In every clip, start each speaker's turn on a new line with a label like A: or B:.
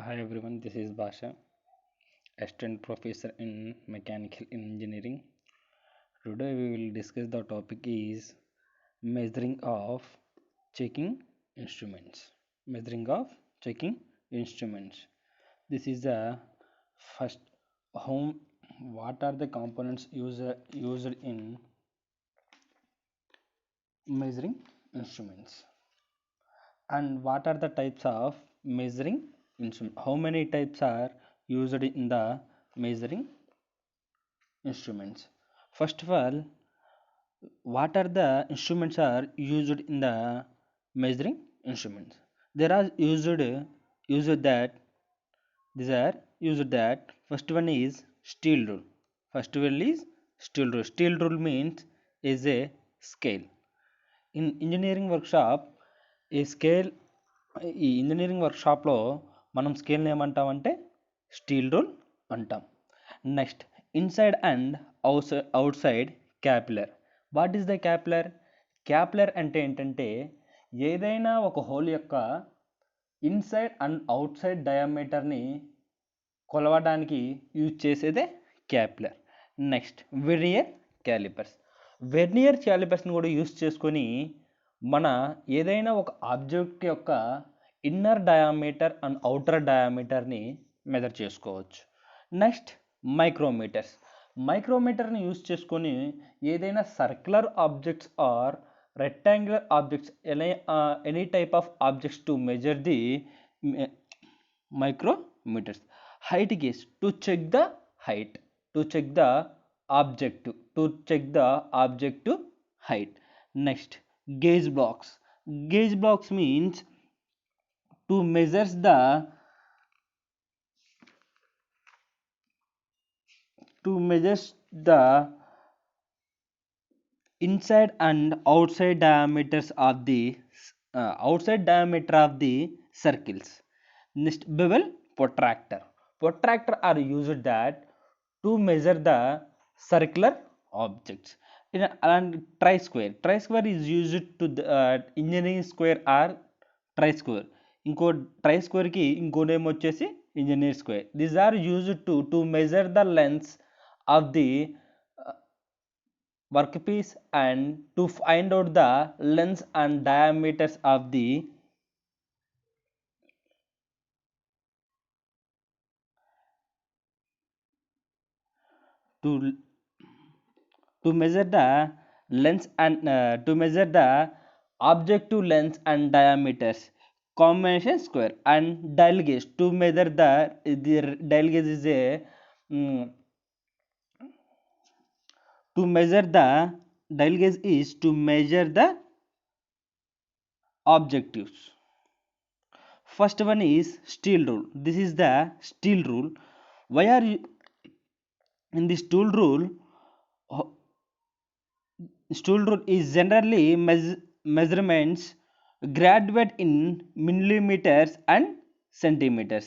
A: Hi everyone, this is Basha, assistant professor in mechanical engineering. Today we will discuss the topic is measuring of checking instruments. Measuring of checking instruments. This is the first home. What are the components used in measuring instruments? And what are the types of measuring instrument? How many types are used in the measuring instruments? First of all, what are the instruments are used in the measuring instruments? There are used that these are used that first one is steel rule. First one is steel rule. Steel rule means is a scale. In engineering workshop, ఈ scale ఈ engineering వర్క్షాప్లో మనం స్కేల్ని ఏమంటామంటే steel rule అంటాం. Next inside and outside calliper. What is the calliper? Calliper అంటే ఏంటంటే ఏదైనా ఒక హోల్ యొక్క ఇన్సైడ్ అండ్ అవుట్ సైడ్ డయామీటర్ని కొలవడానికి యూజ్ చేసేదే క్యాపిలర్. Next vernier callipers. వెర్నియర్ క్యాలిపర్స్ని కూడా యూజ్ చేసుకొని మన ఏదైనా ఒక ఆబ్జెక్ట్ యొక్క ఇన్నర్ డయామీటర్ అండ్ అవుటర్ డయామీటర్ని మెజర్ చేసుకోవచ్చు. Next micrometers. మైక్రోమీటర్ని యూజ్ చేసుకొని ఏదైనా circular objects or rectangular objects any type of objects to measure the micrometers. Height gauge to check the height, to check the object height. Next, gauge blocks. Gauge blocks means to measure the inside and outside diameters of the circles. Next, bevel protractor. Protractor are used that to measure the circular objects. And tri-square. Tri-square is used to the engineering square or tri-square. ఇంకో try స్క్వేర్కి ఇంకో name వచ్చేసి engineer square. These are used to measure the lengths of the workpiece and to find out the lengths and diameters of the to measure the lengths and to measure the objective lengths and diameters. Combination square and dial gauge to measure the dial gauge is a to measure the dial gauge is to measure the objectives. First one is steel rule. This is the steel rule. Why are you in this steel rule? Steel rule is generally measurements graduate in millimeters and centimeters.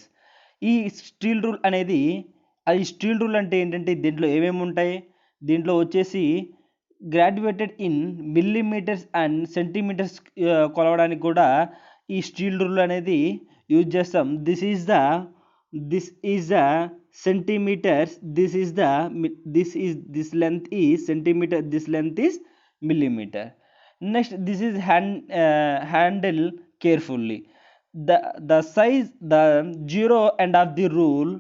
A: ఈ steel rule అనేది అది steel rule అంటే ఏంటంటే దీంట్లో ఏమేమి ఉంటాయి? దీంట్లో వచ్చేసి graduated in millimetres and centimetres కొలవడానికి కూడా ఈ స్టీల్ రూల్ అనేది యూజ్ చేస్తాం. This is the centimeters, this length is centimeter, this length is millimeter. Next, this is handle carefully. The size, the zero end of the rule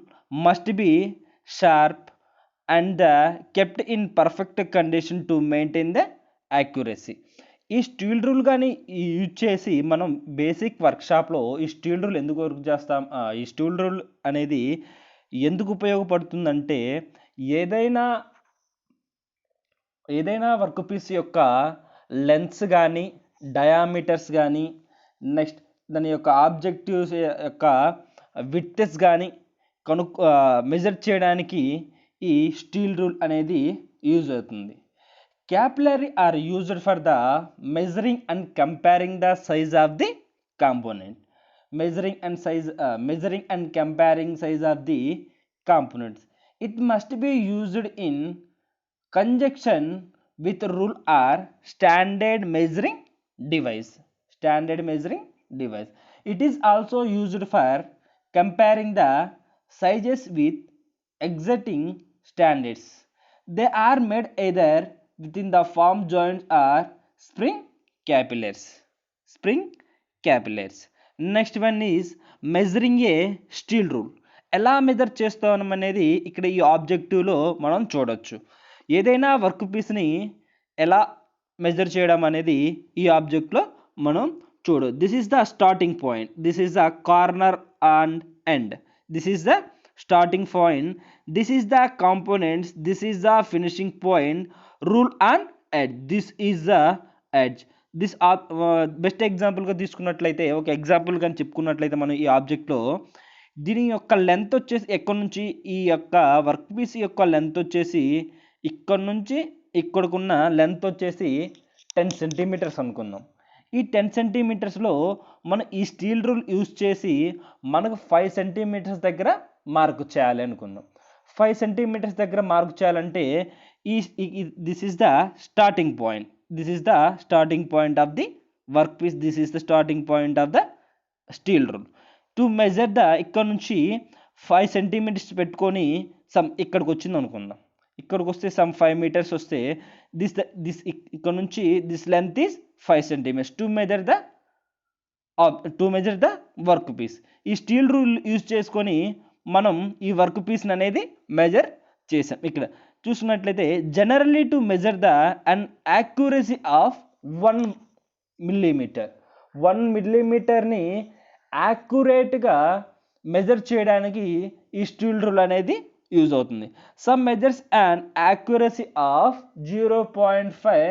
A: must be sharp and kept in perfect condition to maintain the accuracy. ఈ steel rule కానీ use చేసి మనం basic వర్క్షాప్లో ఈ steel rule ఎందుకు work చేస్తాం? ఈ steel rule అనేది ఎందుకు ఉపయోగపడుతుందంటే ఏదైనా వర్క్ పీస్ యొక్క లెన్స్ కానీ డయామీటర్స్ కానీ నెక్స్ట్ దాని యొక్క ఆబ్జెక్టివ్స్ యొక్క విడ్తెస్ కానీ మెజర్ చేయడానికి ఈ స్టీల్ రూల్ అనేది యూజ్ అవుతుంది. Capillary are used for the measuring and comparing the size of the component. Measuring and comparing size of the components. It must be used in conjunction with rule or standard measuring device. It is also used for comparing the sizes with existing standards. They are made either within the form joints or spring capillaries. Spring capillaries. Next one is measuring A steel rule. ఎలా measure చేస్తాం అనేది ఇక్కడ ఈ ఆబ్జెక్టివ్లో మనం చూడొచ్చు. ఏదైనా work పీస్ని ఎలా మెజర్ చేయడం అనేది ఈ ఆబ్జెక్ట్లో మనం చూడు. This is the starting point, this is the corner and end, this is the starting point, this is the components, this is the finishing point, rule and edge, this is the edge. This best ఎగ్జాంపుల్గా తీసుకున్నట్లయితే, ఒక example కానీ చెప్పుకున్నట్లయితే మనం ఈ ఆబ్జెక్ట్లో దీని యొక్క length వచ్చేసి ఎక్కడి నుంచి, ఈ యొక్క వర్క్ పీస్ యొక్క లెంత్ వచ్చేసి ఇక్కడ నుంచి ఇక్కడికున్న లెంత్ వచ్చేసి 10 సెంటీమీటర్స్ అనుకుందాం. ఈ 10 సెంటీమీటర్స్లో మనం ఈ స్టీల్ రూల్ యూజ్ చేసి మనకు 5 సెంటీమీటర్స్ దగ్గర మార్క్ చేయాలి అనుకుందాం. 5 సెంటీమీటర్స్ దగ్గర మార్క్ చేయాలంటే this is the starting point, this is the starting point of the work piece, this is the starting point of the steel rule. To measure the ఇక్కడ నుంచి 5 centimetres పెట్టుకొని some ఇక్కడికి వచ్చింది అనుకుందాం. ఇక్కడికి వస్తే సమ్ 5 మీటర్స్ వస్తే దిస్ ఇక్కడ నుంచి this length is 5 centimetres to measure the work piece. ఈ స్టీల్ రూల్ యూజ్ చేసుకొని మనం ఈ వర్క్ పీస్ని అనేది మెజర్ చేసాం. ఇక్కడ చూసుకున్నట్లయితే generally to measure the an accuracy of 1 millimetre, 1 మిల్లీమీటర్ని యాక్యురేట్గా మెజర్ చేయడానికి ఈ స్టీల్ రూల్ అనేది యూజ్ అవుతుంది. Some measures and accuracy of 0.5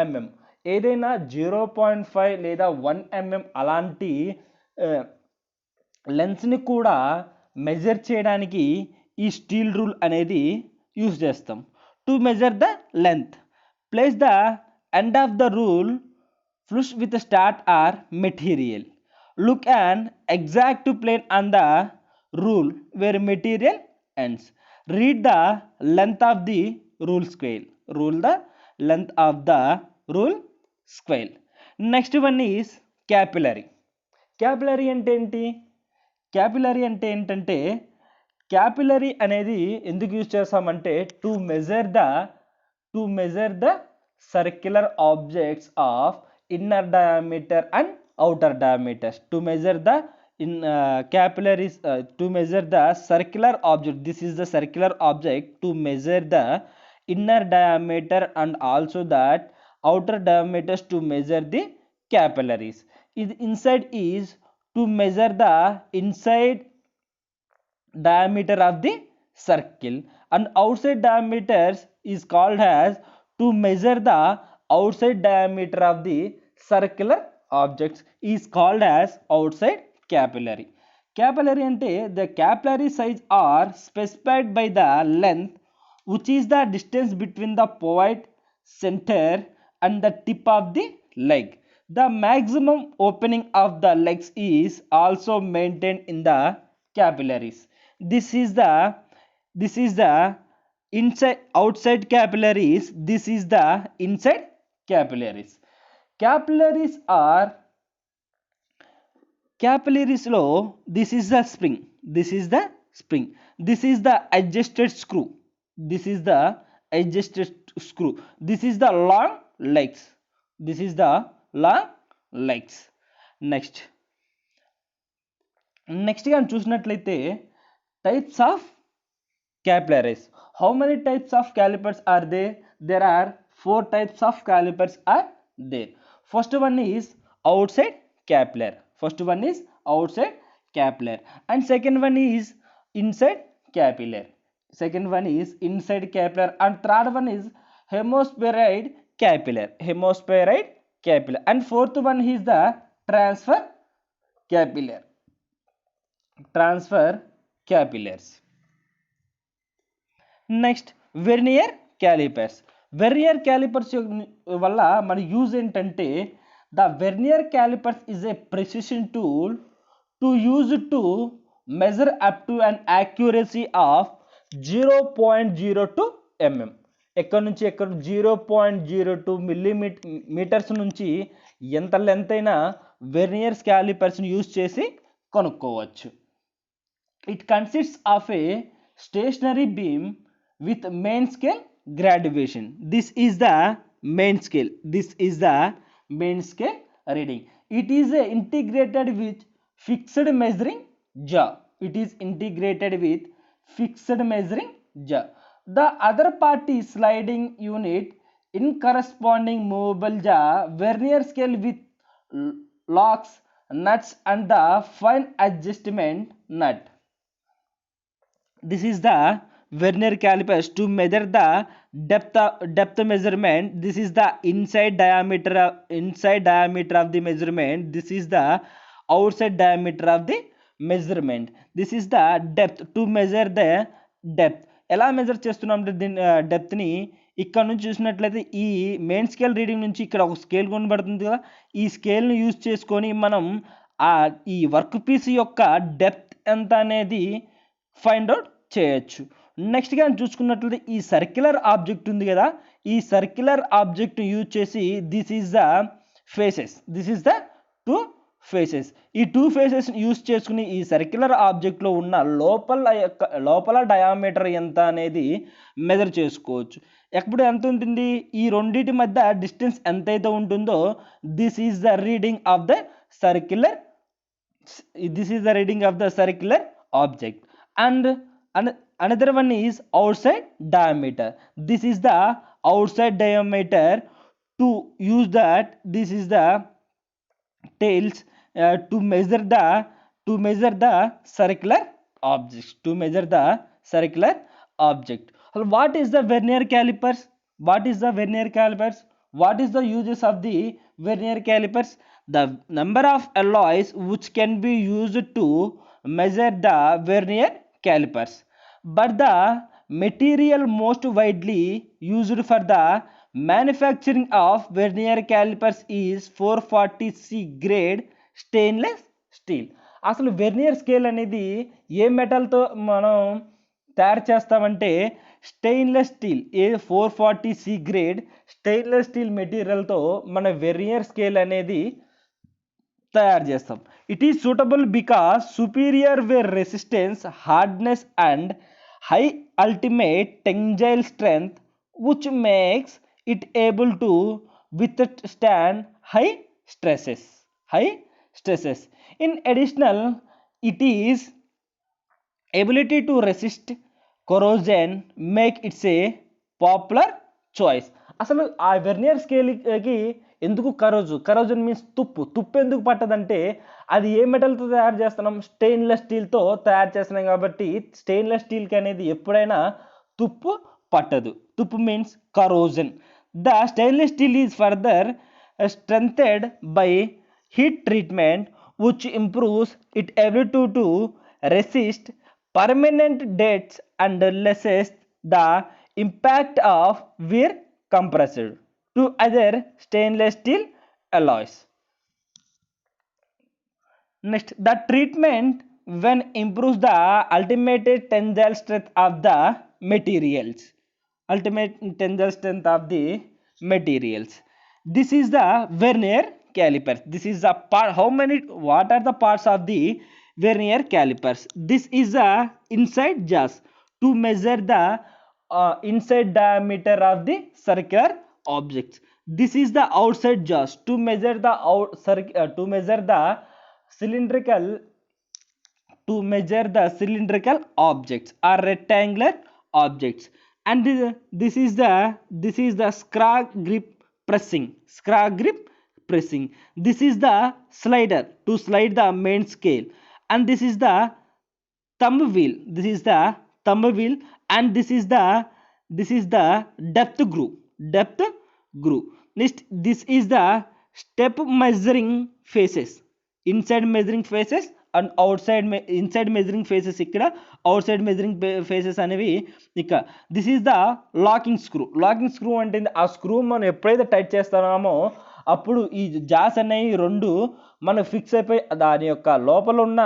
A: mm, ఏదైనా 0.5 లేదా 1 mm అలాంటి లెన్స్ని కూడా మెజర్ చేయడానికి ఈ స్టీల్ రూల్ అనేది యూజ్ చేస్తాం. To measure the length, place the end of the rule flush with start or material. Look an exact plane on the rule where material ends. Read the length of the rule scale. Rule the length of the rule scale. Next one is capillary. Capillary అంటే ఏంటి? Capillary అంటే ఏంటంటే, capillary అనేది ఎందుకు use చేస్తామంటే to measure the circular objects of inner diameter and outer diameters. To measure the capillaries, to measure the circular object, this is the circular object, to measure the inner diameter and also that outer diameters to measure the capillaries. Inside is to measure the inside diameter of the circle and outside diameters is called as to measure the outside diameter of the circular objects is called as outside capillary. Capillary ante the capillary size are specified by the length which is the distance between the point center and the tip of the leg. The maximum opening of the legs is also maintained in the capillaries. This is the inside outside capillaries, this is the inside capillaries. Capillaries లో this is the spring, this is the adjusted screw, this is the adjusted screw, this is the long legs, this is the long legs. next కానీ చూసినట్లయితే types of capillaries. How many types of calipers are there? There are 4 types of calipers are there. First one is outside capillary. And second one is inside capillary. And third one is hemispheric capillary. And fourth one is the transfer capillaries. Next, vernier calipers. Vernier callipers వల్ల మన use ఏంటంటే the vernier callipers is a precision tool to use to measure up to an accuracy of 0.02 mm. ఎక్కడ 0.02 millimetres నుంచి ఎంత length అయినా vernier క్యాలిపర్స్ని use చేసి కనుక్కోవచ్చు. It consists of a stationary beam with main scale graduation. This is the main scale. This is the main scale reading. It is integrated with fixed measuring jaw. It is integrated with fixed measuring jaw. The other part is sliding unit in corresponding movable jaw, vernier scale with locks, nuts and the fine adjustment nut. This is the vernier calipers to measure the depth measurement. This is the inside diameter of the measurement. This is the outside diameter of the measurement. This is the depth to measure the depth. ఎలా measure చేస్తున్నాం అంటే దీని డెప్త్ని ఇక్కడ నుంచి చూసినట్లయితే ఈ main scale reading నుంచి ఇక్కడ ఒక స్కేల్ కనబడుతుంది కదా, ఈ స్కేల్ని యూజ్ చేసుకొని మనం ఈ వర్క్ పీస్ యొక్క డెప్త్ ఎంత అనేది ఫైండ్ అవుట్ చేయొచ్చు. నెక్స్ట్ కానీ చూసుకున్నట్లయితే ఈ సర్క్యులర్ ఆబ్జెక్ట్ ఉంది కదా, ఈ సర్క్యులర్ ఆబ్జెక్ట్ యూజ్ చేసి this is the faces. This is the two faces. ఈ టూ ఫేసెస్ యూజ్ చేసుకుని ఈ సర్క్యులర్ ఆబ్జెక్ట్లో ఉన్న లోపల డయామీటర్ ఎంత అనేది మెజర్ చేసుకోవచ్చు. ఎప్పుడు ఎంత ఉంటుంది, ఈ రెండింటి మధ్య డిస్టెన్స్ ఎంతైతే ఉంటుందో this is the reading of the circular object. And another one is outside diameter. This is the outside diameter. To use that, this is the tails to measure the circular objects. What is the vernier calipers? What is the uses of the vernier calipers? The number of alloys which can be used to measure the vernier calipers, but the material most widely used for the manufacturing of vernier calipers is 440C grade stainless steel. అసలు vernier scale అనేది ఏ మెటల్తో మనం తయారు చేస్తామంటే stainless steel, 440C grade stainless steel మెటీరియల్తో మన vernier scale అనేది తయారు చేస్తాం. It is suitable because superior wear resistance, hardness and high ultimate tensile strength, which makes it able to withstand high stresses. In addition, it is ability to resist corrosion make it a popular choice. అసలు ఆ vernier స్కేల్కి ఎందుకు corrosion means తుప్పు ఎందుకు పట్టదంటే అది ఏ మెటల్తో తయారు చేస్తున్నాం, stainless స్టీల్తో తయారు చేస్తున్నాం కాబట్టి స్టెయిన్లెస్ స్టీల్కి అనేది ఎప్పుడైనా తుప్పు పట్టదు. తుప్పు means corrosion. The stainless steel is further strengthened by heat treatment, which improves its ability to resist permanent dents and lessens the impact of wear compressed to other stainless steel alloys. Next, the treatment when improves the ultimate tensile strength of the materials. This is the vernier calipers. This is the part. What are the parts of the vernier calipers? This is the inside jaws to measure the inside diameter of the circular objects. This is the outside jaws to measure the cylindrical objects or rectangular objects. And this is the screw grip pressing. This is the slider to slide the main scale, and this is the thumb wheel. And this is the depth groove. Next, this is the step measuring faces, inside measuring faces and inside measuring faces. ikkada outside measuring faces అనేవి ఇక్కడ. This is the locking screw అంటే ఆ screw మనం ఎప్పుడైతే tight చేస్తామో అప్పుడు ఈ Jos అనేవి రెండు మనం ఫిక్స్ అయిపోయి దాని యొక్క లోపల ఉన్న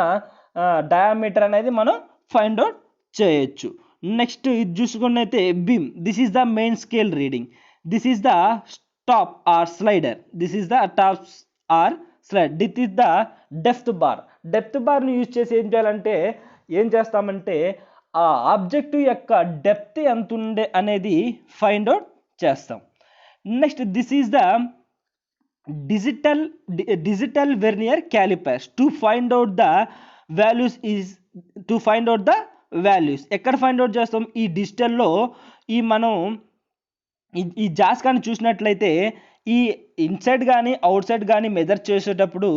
A: డయామీటర్ అనేది మనం ఫైండ్ అవుట్ చేయొచ్చు. నెక్స్ట్ ఇది చూసుకున్నైతే beam. This is the main scale reading. This is the top or slider. This is the top or slide. This is the depth బార్ని యూజ్ చేసి ఏం చేయాలంటే ఏం చేస్తామంటే ఆ ఆబ్జెక్ట్ యొక్క డెప్త్ ఎంత ఉండే అనేది ఫైండ్ అవుట్ చేస్తాం. Next this is the digital vernier calipers to find out the values ఎక్కడ ఫైండ్ అవుట్ చేస్తాం? ఈ డిజిటల్లో మనం ఈ జాస్ కానీ చూసినట్లయితే ఈ ఇన్సైడ్ కానీ అవుట్ సైడ్ కానీ మెజర్ చేసేటప్పుడు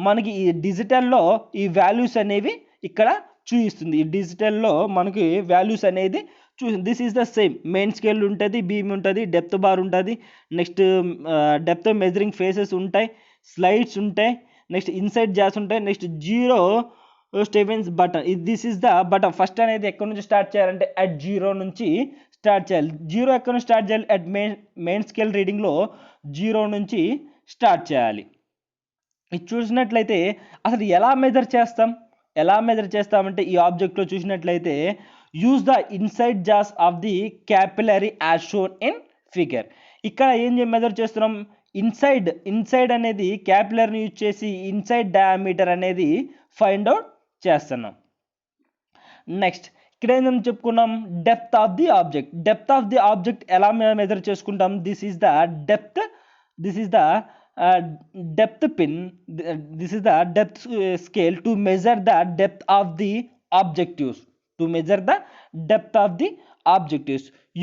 A: మనకి ఈ డిజిటల్లో ఈ వాల్యూస్ అనేవి ఇక్కడ చూపిస్తుంది. ఈ డిజిటల్లో మనకి వాల్యూస్ అనేది this is the same main scale ఉంటుంది, బీమ్ ఉంటుంది, డెప్త్ బార్ ఉంటుంది, నెక్స్ట్ డెప్త్ మెజరింగ్ ఫేసెస్ ఉంటాయి, స్లైడ్స్ ఉంటాయి, నెక్స్ట్ ఇన్సైడ్ జాస్ ఉంటాయి, next zero Stevens button. This is the button. First అనేది ఎక్కడి నుంచి స్టార్ట్ చేయాలంటే అట్ జీరో నుంచి స్టార్ట్ చేయాలి. జీరో ఎక్కడి నుంచి స్టార్ట్ చేయాలి? అట్ మెయిన్ స్కేల్ రీడింగ్లో జీరో నుంచి స్టార్ట్ చేయాలి. ఇది చూసినట్లయితే అసలు ఎలా మెజర్ చేస్తామంటే ఈ ఆబ్జెక్ట్లో చూసినట్లయితే use the inside jaws of the capillary as shown in figure. ఇక్కడ ఏం మెజర్ చేస్తున్నాం? ఇన్సైడ్ అనేది క్యాపిలరీని యూజ్ చేసి ఇన్సైడ్ డయామీటర్ అనేది ఫైండ్ అవుట్ చేస్తున్నాం. నెక్స్ట్ ఇక్కడ ఏంటని చెప్పుకున్నాం? డెప్త్ ఆఫ్ ది ఆబ్జెక్ట్ ఎలా మెజర్ చేసుకుంటాం? This is the depth pin, this is the depth scale to measure the depth of the objectives.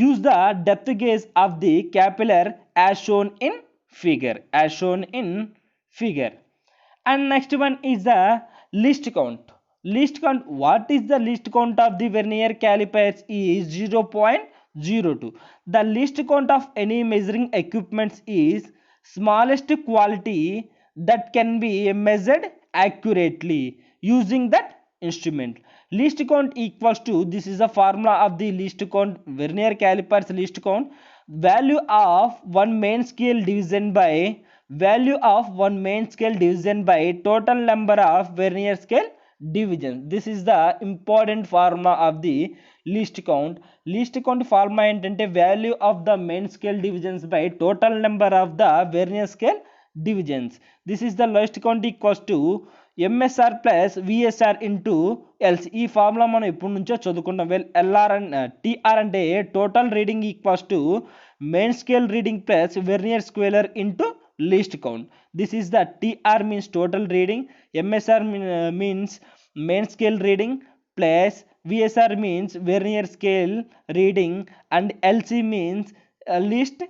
A: Use the depth gauge of the capillary as shown in figure. And next one is the least count. What is the least count of the vernier calipers? Is 0.02. The least count of any measuring equipment is smallest quality that can be measured accurately using that instrument. Least count equals to, this is the formula of the least count, vernier calipers least count, value of one main scale division by total number of vernier scale divisions. This is the important formula of the least count. Least count formula ఏంటంటే value of the main scale divisions by total number of the vernier scale divisions. This is the lowest count equals to MSR plus VSR into LC. ఈ formula మనం ఎప్పటి నుంచో చదువుకుంటాం. LR and TR అంటే total reading equals to main scale reading plus vernier scaler into least count. This is the TR means total reading, MSR means main scale reading plus VSR means vernier scale reading and LC means least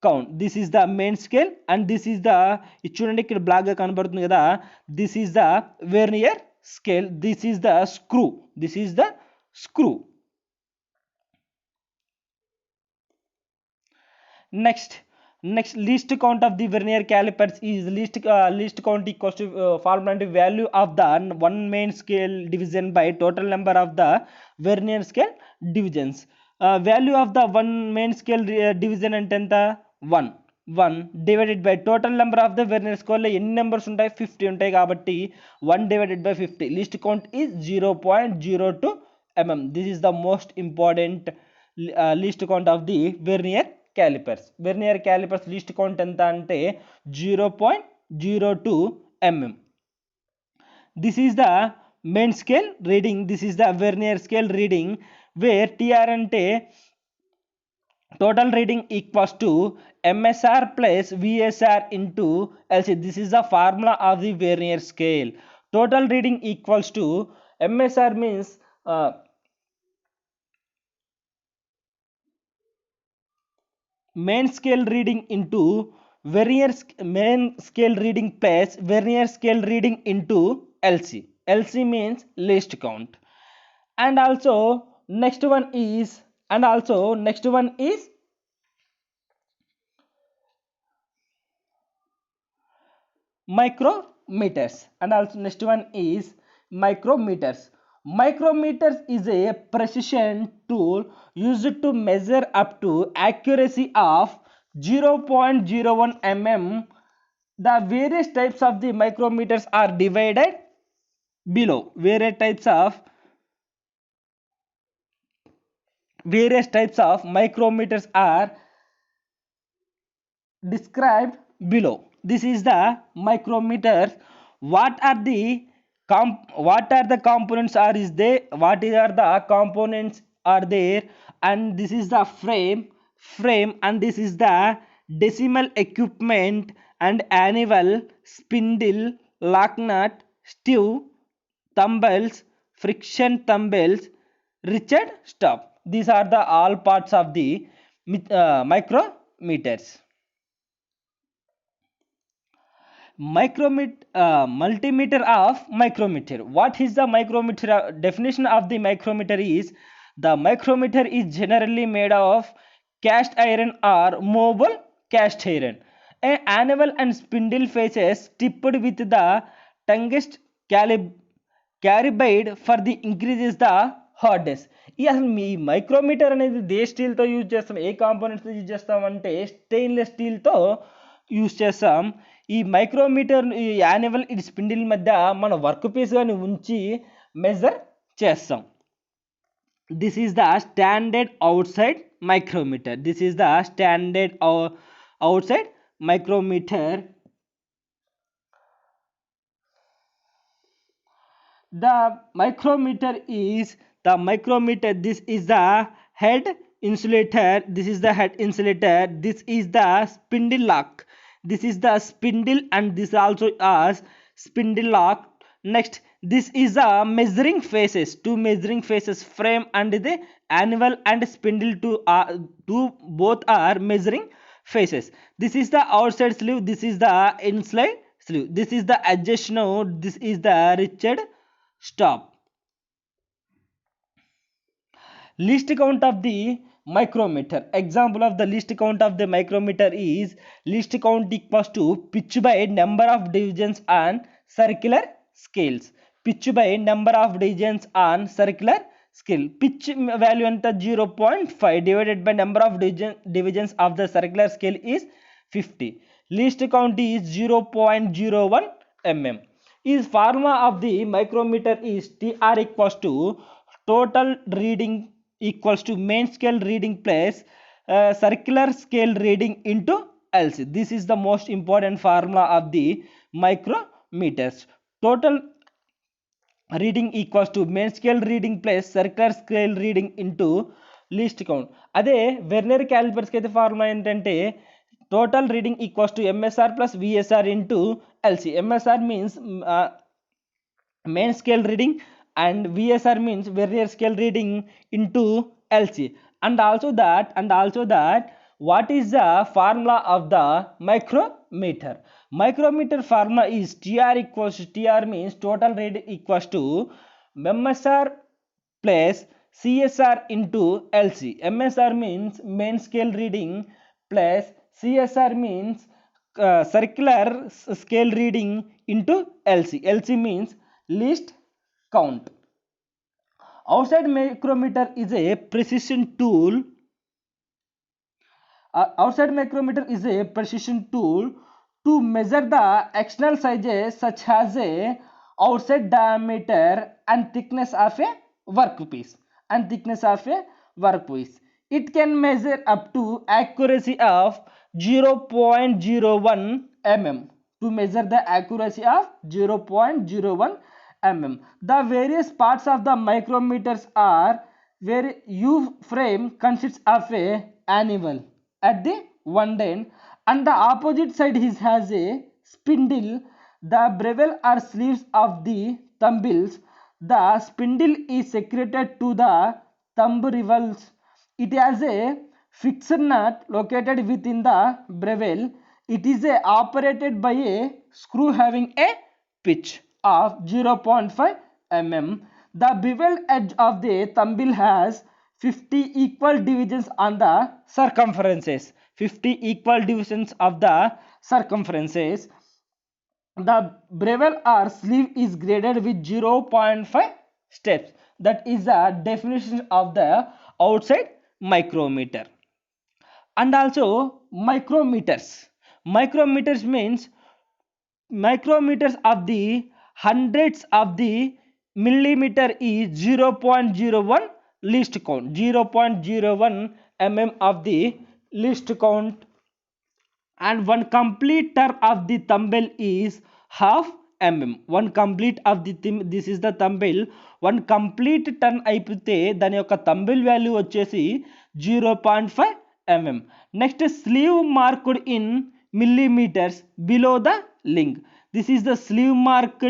A: count. This is the main scale and this is the, చూడండి ఇక్కడ black గా కనబడుతుంది కదా, this is the vernier scale, this is the screw. Next least count of the vernier calipers is least count equals to formula value of the one main scale division by total number of the vernier scale divisions. Value of the one main scale division అంటే ఎంత? 1 divided by total number of the vernier scale. ఎన్ని numbers ఉంటాయి? 50 ఉంటాయి కాబట్టి 1 divided by 50. least count is 0.02 mm. This is the most important least count of the vernier calipers. Vernier calipers least count ఎంత అంటే 0.02 mm. This is the main scale reading, this is the vernier scale reading, where TR అంటే total reading equals to MSR plus VSR into LC. This is the formula of the vernier scale. Total reading equals to MSR means main scale reading into main scale reading plus vernier scale reading into LC. LC means least count. And also next one is micrometers. Micrometers is a precision tool used to measure up to accuracy of 0.01 mm. The various types of the micrometers are divided below. Various types of micrometers are described below. This is the micrometers. What are the what are the components are is there, what are the components are there, and this is the frame, and this is the decimal equipment, and annual, spindle, lock nut, stew, tumbles, friction tumbles, Richard stop. These are the all parts of the micrometers. Multimeter of micrometer. What is the micrometer? Definition of the micrometer is, the micrometer is generally made of cast iron or mobile cast iron. A anvil and spindle faces tipped with the tungsten carbide for the increases the hardness. ఈ అసలు మీ micrometer అనేది they స్టీల్తో use చేస్తాం, ఏ కాంపోనెంట్స్తో use చేస్తాం అంటే stainless స్టీల్తో use చేస్తాం. ఈ micrometer, ఈ annual, ఇది స్పిండిల్ మధ్య మన వర్క్ పీస్ కానీ ఉంచి మెజర్ చేస్తాం. This is the standard outside micrometer. This is the standard outside micrometer. The micrometer is the micrometer. This is the head insulator. This is the head insulator. This is the spindle lock. This is the spindle, and this also as spindle lock. Next, this is the measuring faces. Two measuring faces, frame and the anvil and spindle. Two both are measuring faces. This is the outside sleeve. This is the inside sleeve. This is the adjust node. This is the Richard stop. Least count of the micrometer. Example of the least count of the micrometer is, least count equals to pitch by number of divisions on circular scales. Pitch by number of divisions on circular scale. Pitch value anta 0.5 divided by number of divisions of the circular scale is 50. Least count is 0.01 mm. Is formula of the micrometer is TR equals to total reading equals to main scale reading plus circular scale reading into LC. This is the most important formula of the micrometers. Total reading equals to main scale reading plus circular scale reading into least count. అదే vernier క్యాలిపర్స్కి అయితే formula ఏంటంటే, total reading equals to MSR plus VSR into LC. MSR means main scale reading and VSR means vernier scale reading into LC. And also that what is the formula of the micrometer? Micrometer formula is TR equals to, TR means total reading equals to MSR plus CSR into LC. MSR means main scale reading plus CSR means circular scale reading into LC. LC means least count. Outside micrometer is a precision tool. Outside micrometer is a precision tool to measure the external sizes such as a outside diameter and thickness of a workpiece. It can measure up to accuracy of 0.01 mm. To measure the accuracy of 0.01 mm. The various parts of the micrometers are, where U frame consists of a anvil at the one end, and the opposite side has a spindle. The bevel or sleeves of the tumbles. The spindle is secreted to the thumb rivets. It has a fixed nut located within the bevel. It is operated by a screw having a pitch of 0.5 mm. The bevel edge of the thumble has 50 equal divisions on the circumferences. 50 equal divisions of the circumferences. The bevel or sleeve is graded with 0.5 steps. That is the definition of the outside micrometer. And also micrometers. Micrometers means micrometers of the hundreds of the millimeter is 0.01 least count. 0.01 mm of the least count. And one complete turn of the thumb is half mm. One complete of the this is the thumbnail. One complete turn అయిపోతే దాని యొక్క thumbnail value వచ్చేసి 0.5 mm. Next sleeve marked in millimeters below the link. This is the sleeve marked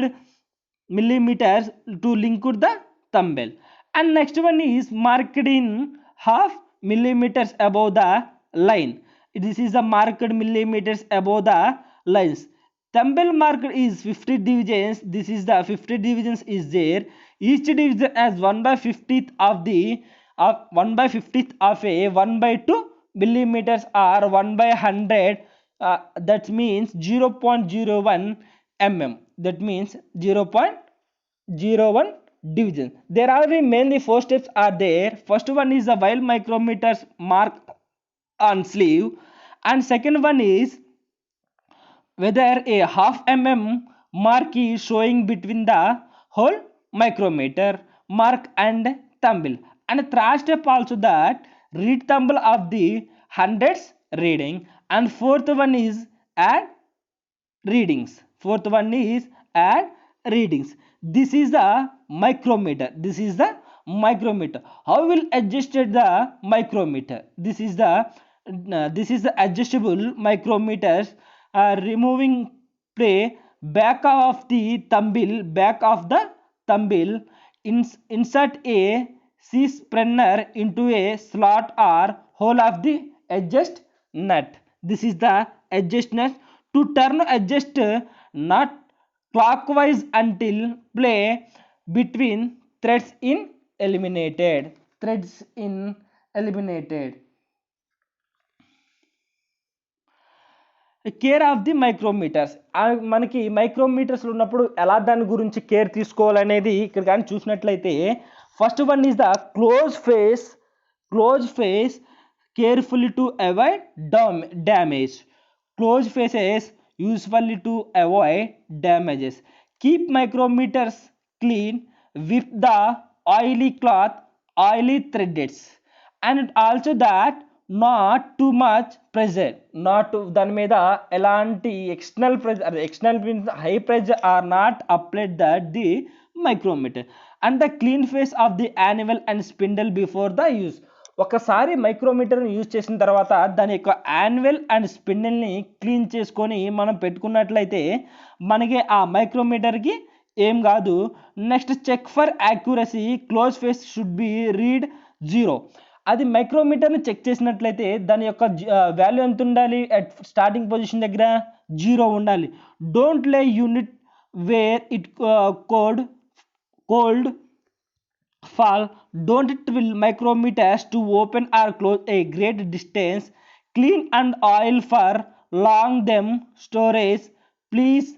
A: millimeters to link with the thumbnail. And next one is marked in half millimeters above the line. This is the marked millimeters above the lines. Thumbnail marked is 50 divisions. This is the 50 divisions is there. Each division as 1/50th of the 1/50th of a 1/2 millimeters or 1/100. That means 0.01 mm. That means 0.01 division. There are mainly 4 steps are there. First one is the while micrometers mark on sleeve, and second one is whether a half mm mark is showing between the whole micrometer mark and thumbnail, and third step also that read thumbnail of the hundreds reading, and fourth one is add readings. Fourth one is add readings. This is the micrometer. This is the micrometer. How will adjust the micrometer? This is the adjustable micrometers. Removing play back of the thumbnail. Insert a C-spanner into a slot or hole of the adjust nut. This is the adjust nut. To turn adjust nut clockwise until play between threads in eliminated. Care of the micrometres. మనకి micrometres ఉన్నప్పుడు ఎలా దాని గురించి care తీసుకోవాలనేది ఇక్కడ కానీ చూసినట్లయితే first one is the close face carefully to avoid damage. Closed faces usefully to avoid damages. Keep micrometers clean with the oily cloth, oily threads, and also that not too much pressure. Not దాని మీద ఎలాంటి external pressure, external means high pressure are not applied that the micrometer, and the clean face of the anvil and spindle before the use. ఒకసారి మైక్రోమీటర్ని use చేసిన తర్వాత దాని యొక్క annual and స్పిన్డిల్ని clean చేసుకొని మనం పెట్టుకున్నట్లయితే మనకి ఆ మైక్రోమీటర్కి ఏం కాదు. Next check for accuracy. Close face should be read 0. అది మైక్రోమీటర్ని చెక్ చేసినట్లయితే దాని యొక్క వాల్యూ ఎంత ఉండాలి? అట్ స్టార్టింగ్ పొజిషన్ దగ్గర 0 ఉండాలి. Don't lay unit where it could fall. Don't twill micrometers to open or close a great distance. Clean and oil for long them storage. Please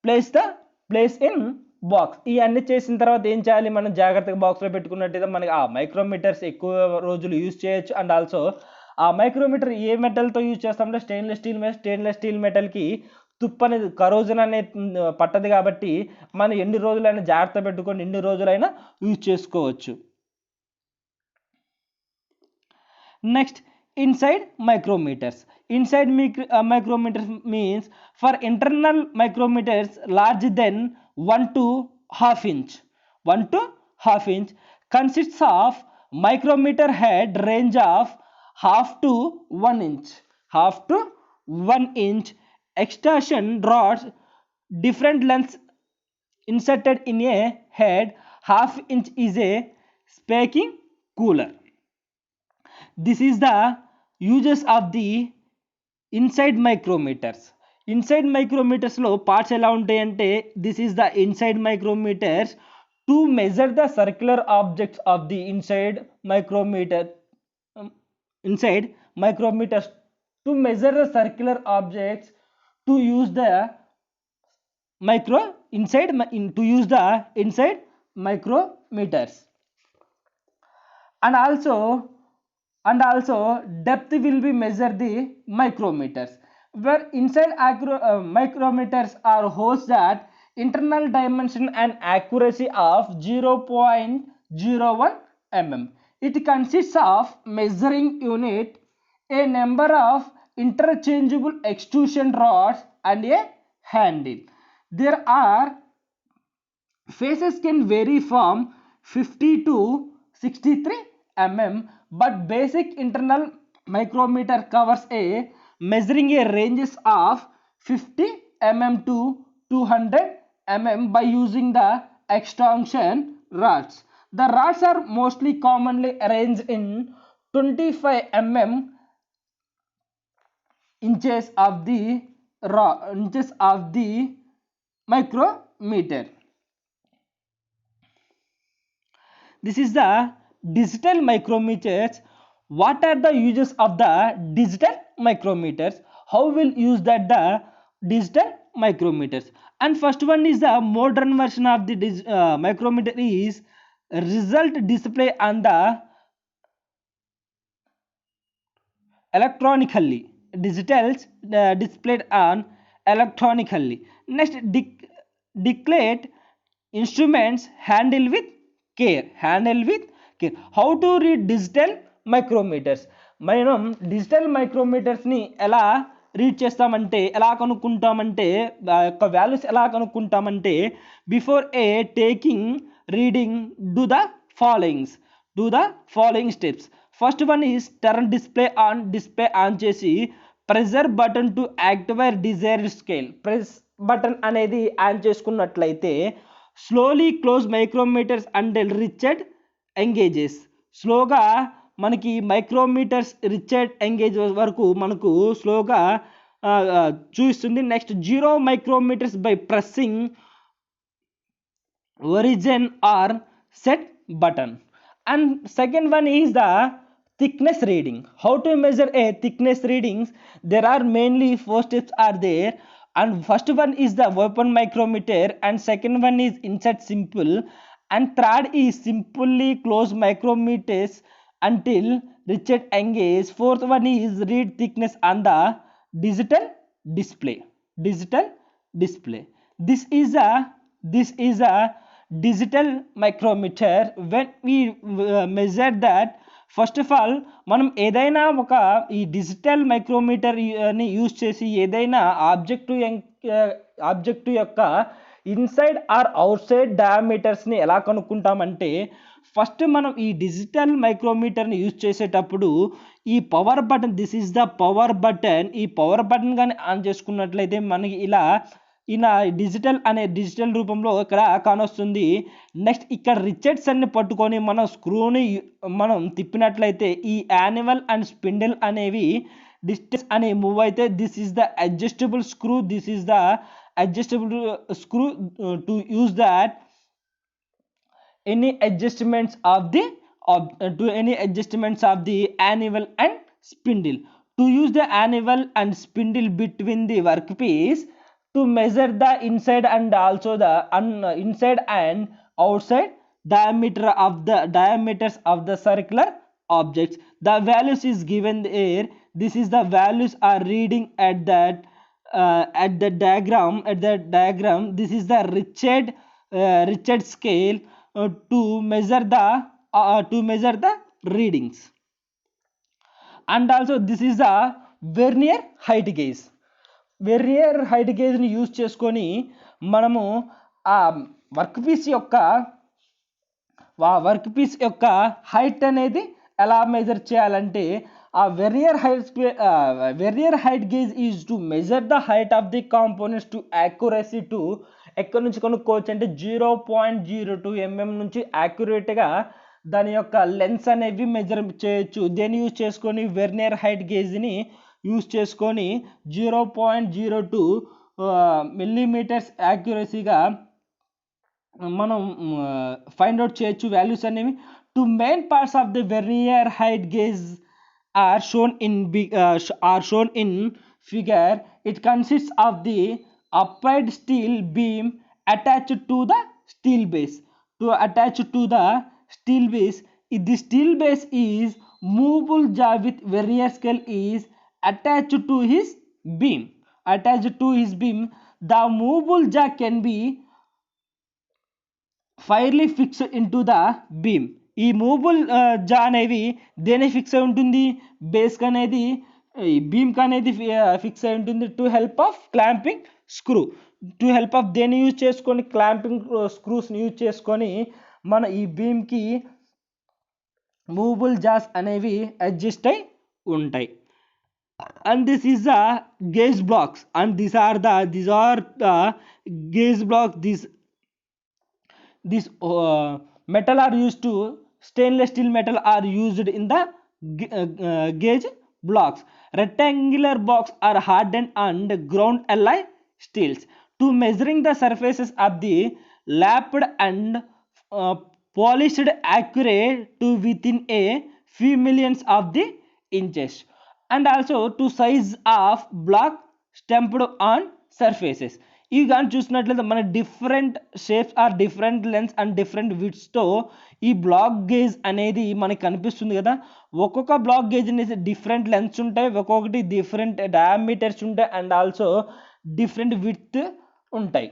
A: place in box. ఇవన్నీ చేసిన తర్వాత ఏం చేయాలి? మనం జాగ్రత్తగా బాక్స్లో పెట్టుకున్నట్టయితే మనకి ఆ మైక్రోమీటర్స్ ఎక్కువ రోజులు యూజ్ చేయొచ్చు. అండ్ ఆల్సో ఆ మైక్రోమీటర్ ఏ మెటల్తో యూజ్ చేస్తామంటే స్టెయిన్లెస్ స్టీల్ మెటల్కి తుప్పు అనేది కరోజన్ అనేది పట్టదు కాబట్టి మనం ఎన్ని రోజులైనా జాగ్రత్త పెట్టుకొని ఎన్ని రోజులైనా యూజ్ చేసుకోవచ్చు. Next inside micrometres. Inside micrometers means for internal micrometers larger than 1 to half inch. 1 to half inch consists of micrometer head range of half to 1 inch. Extraction rods different lengths inserted in a head. Half inch is a spaking cooler. This is the uses of the inside micrometers. Inside micrometers లో parts ఎలా ఉంటాయంటే this is the inside micrometers to measure the circular objects of the inside micrometers to measure the circular objects to use the inside micrometers. And also depth will be measured the micrometers, where inside micrometers are holes that internal dimension and accuracy of 0.01 mm. It consists of measuring unit, a number of interchangeable extrusion rods and a handle. There are phases can vary from 50 to 63 mm, but basic internal micrometer covers a measuring a ranges of 50 mm to 200 mm by using the extrusion rods. The rods are mostly commonly arranged in 25 mm inches of the micrometer. This is the digital micrometers. What are the uses of the digital micrometers? How will use that the digital micrometers? And first one is the modern version of the micrometer is result display on the electronically, digitals displayed on electronically. Next, declared instruments handle with care. How to read digital micrometers? మనం digital మైక్రోమీటర్స్ని ఎలా read చేస్తామంటే, ఎలా కనుక్కుంటామంటే, యొక్క values ఎలా కనుక్కుంటామంటే, before a taking reading do the following steps. First one is turn display on చేసి pressure button to activate desired scale. Press button అనేది ఆన్ చేసుకున్నట్లయితే slowly close micrometers until reached engages. స్లోగా మనకి మైక్రోమీటర్స్ రిచెడ్ ఎంగేజ్ వరకు మనకు స్లోగా చూపిస్తుంది. Next 0 micrometers by pressing origin or set button. And second one is the thickness reading. How to measure a thickness readings? There are mainly 4 steps are there, and first one is the open micrometer, and second one is insert simple, and third is simply close micrometers until reached engage. Fourth one is read thickness on the digital display. This is a digital micrometer. When we measure that, first of all మనం ఏదైనా ఒక ఈ digital మైక్రోమీటర్ని use చేసి ఏదైనా object యొక్క inside are out side డయామీటర్స్ని ఎలా కనుక్కుంటామంటే, first మనం ఈ డిజిటల్ మైక్రోమీటర్ని యూజ్ చేసేటప్పుడు ఈ power button, this is the power button, ఈ పవర్ బటన్ కానీ ఆన్ చేసుకున్నట్లయితే మనకి ఇలా డిజిటల్ రూపంలో ఇక్కడ కానొస్తుంది. నెక్స్ట్ ఇక్కడ రిచెట్స్ అన్ని పట్టుకొని మనం స్క్రూని మనం తిప్పినట్లయితే ఈ యానివల్ అండ్ స్పిండిల్ అనేవి డిస్టెన్స్ అనే మూవ్ అయితే this is the adjustable screw. To use that any adjustments of the anvil and spindle. To use the anvil and spindle between the workpiece to measure the inside and also the inside and outside diameters of the circular objects. The values is given here. This is the values are reading at the diagram. This is the Richard scale to measure the readings. And also this is the vernier height gauge. Vernier height గేజ్ని use చేసుకొని మనము ఆ work piece యొక్క height అనేది ఎలా measure చేయాలంటే, ఆ vernier height gauge is to measure the height of the components to accuracy to ఎక్కడి నుంచి కనుక్కోవచ్చు అంటే 0.02 mm నుంచి యాక్యురేట్గా దాని యొక్క లెన్స్ అనేవి మెజర్ చేయొచ్చు. దేన్ని యూజ్ చేసుకొని వెర్నియర్ హైట్ గేజ్ని యూజ్ చేసుకొని 0.02 మిల్లీమీటర్స్ యాక్యురసీగా మనం ఫైండ్ అవుట్ చేయొచ్చు వాల్యూస్ అనేవి. Two main parts of the vernier height gauge are shown in figure. It consists of the upright steel beam attached to the steel base. The steel base is movable jaw with vernier scale is attached to his beam. The movable jaw can be firmly fixed into the beam. ఈ movable జా అనేవి దేని fix అయి ఉంటుంది, బేస్కి అనేది బీమ్కి అనేది fix అయి ఉంటుంది. To help of clamping screw. To help of దేన్ని యూజ్ చేసుకొని క్లాంపింగ్ స్క్రూస్ని యూజ్ చేసుకొని మన ఈ బీమ్కి మూవబుల్ జాస్ అనేవి అడ్జస్ట్ అయి ఉంటాయి. And this is the gauge blocks, and these are the gauge blocks. This metal are used to stainless steel metal are used in the gauge blocks. Rectangular blocks are hardened and ground alloy steels to measuring the surfaces of the lapped and polished accurate to within a few millions of the inches, and also to size of block stamped on surfaces. ఇవి కానీ చూసినట్లయితే మన different shapes or different lens and different విడ్స్తో ఈ block gauge అనేది మనకి కనిపిస్తుంది కదా. ఒక్కొక్క బ్లాక్ గేజ్ అనేది డిఫరెంట్ లెన్స్ ఉంటాయి, ఒక్కొక్కటి డిఫరెంట్ డయామీటర్స్ ఉంటాయి, అండ్ ఆల్సో డిఫరెంట్ విడ్త్ ఉంటాయి.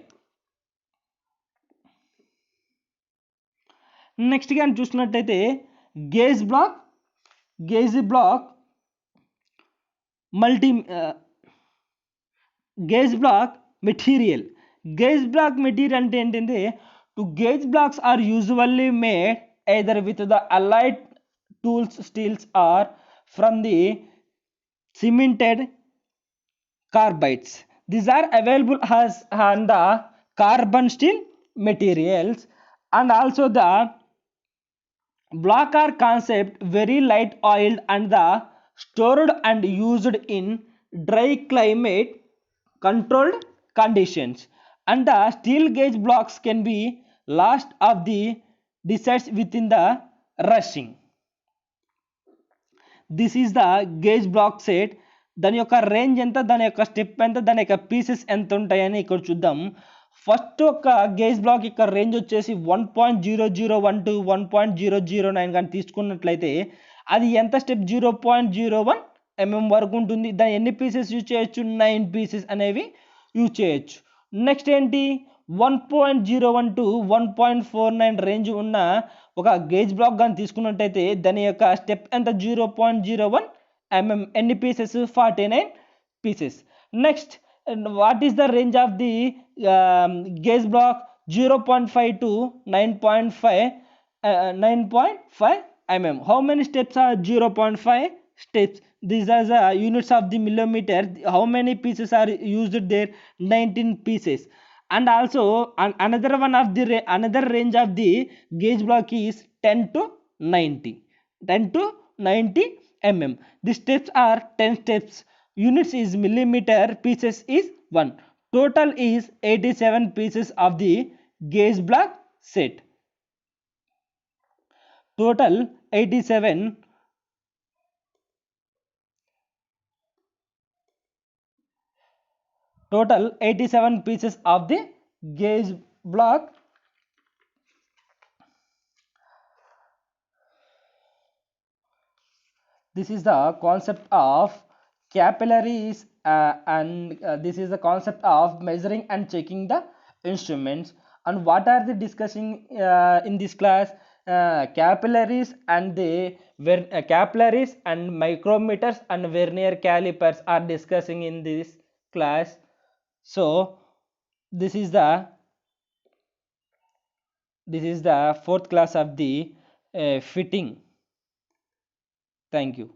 A: నెక్స్ట్ కానీ చూసినట్టయితే gauge block gauge block material. Gauge block material అంటే ఏంటంటే to gauge blocks are usually made either with the allied tools steels or from the cemented carbides. These are available on the carbon steel materials, and also the block are concept very light oiled and the stored and used in dry climate controlled conditions, and the steel gauge blocks can be last of the decides within the rushing. This is the gauge block set. దాని యొక్క range ఎంత, దాని యొక్క step ఎంత, దాని యొక్క pieces ఎంత ఉంటాయని ఇక్కడ చూద్దాం. ఫస్ట్ ఒక గేజ్ బ్లాక్ యొక్క రేంజ్ వచ్చేసి 1.0012 to 1.009 కానీ తీసుకున్నట్లయితే అది ఎంత స్టెప్ 0.01 mm వరకు ఉంటుంది. దాని ఎన్ని పీసెస్ యూజ్ చేయొచ్చు, 9 పీసెస్ అనేవి యూజ్ చేయొచ్చు. నెక్స్ట్ ఏంటి 1.01 to 1.49 రేంజ్ ఉన్న ఒక గేజ్ బ్లాక్ కానీ తీసుకున్నట్టయితే దాని యొక్క స్టెప్ ఎంత 0.01 mm, ఎన్ని pieces 49 pieces. Next what is the range of the gauge block 0.5 to 9.5 mm. How many steps are 0.5 steps? These are the units of the millimeter. How many pieces are used there? 19 pieces. And also another one of the another range of the gauge block is 10 to 90 mm. The steps are 10 steps. Units is millimeter, pieces is 1. Total is 87 pieces of the gauge block set. Total 87 pieces of the gauge block. This is the concept of capillaries, and this is the concept of measuring and checking the instruments. And what are they discussing in this class? Capillaries and capillaries and micrometers and vernier calipers are discussing in this class. So this is the fourth class of the fitting. Thank you.